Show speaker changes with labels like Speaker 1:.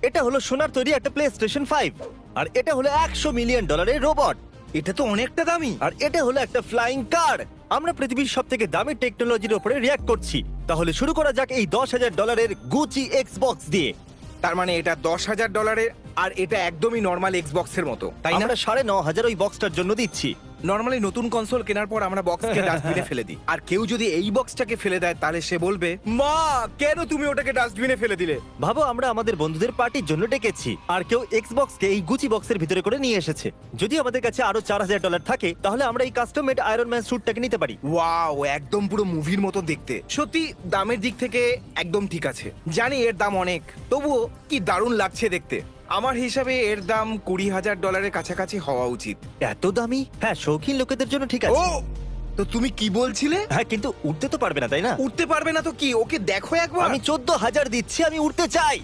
Speaker 1: এটা হলো সোনার তৈরি একটা প্লে স্টেশন 5, আর এটা হলো $100 মিলিয়ন রোবট,
Speaker 2: এটা তো অনেকটা দামি।
Speaker 1: আর এটা হলো একটা ফ্লাইং কার। আমরা পৃথিবীর সব থেকে দামি টেকনোলজির উপরে রিয়াক্ট করছি। তাহলে শুরু করা যাক এই $10,000 গুচি এক্সবক্স দিয়ে।
Speaker 2: তার মানে এটা $10,000 আর এটা একদমই নর্মাল এক্সবক্সের মতো, তাই না?
Speaker 1: আমরা 9,500 ওই বক্সটার জন্য দিচ্ছি।
Speaker 2: নর্মালি নতুন কনসোল কেনার পর আমরা বক্সকে ডাস্টবিনে ফেলে দিই, আর কেউ যদি এই বক্সটাকে ফেলে দেয় তাহলে সে বলবে, মা কেন তুমি ওটাকে ডাস্টবিনে ফেলে দিলে?
Speaker 1: ভাবো, আমরা আমাদের বন্ধুদের পার্টির জন্য ডেকেছি, আর কেউ এক্সবক্সকে এই গুচি বক্সের ভিতরে করে নিয়ে এসেছে। যদি আমাদের কাছে আরো $4,000 থাকে, তাহলে আমরা এই কাস্টম মেড আয়রন ম্যান স্যুটটাকে নিতে পারি।
Speaker 2: ওয়াও, একদম পুরো মুভির মতো দেখতে। সত্যি দামের দিক থেকে একদম ঠিক আছে। জানি এর দাম অনেক, তবুও কি দারুণ লাগছে দেখতে। আমার হিসাবে এর দাম $20,000 কাছাকাছি হওয়া উচিত।
Speaker 1: এত দামি? হ্যাঁ, শৌখিন লোকেদের জন্য ঠিক
Speaker 2: ও,
Speaker 1: আছে।
Speaker 2: তো তুমি কি বলছিলে?
Speaker 1: হ্যাঁ, কিন্তু উঠতে তো পারবে না, তাই না?
Speaker 2: উঠতে পারবে না তো কি? ওকে দেখো একবার।
Speaker 1: আমি 14,000 দিচ্ছি, আমি উঠতে চাই।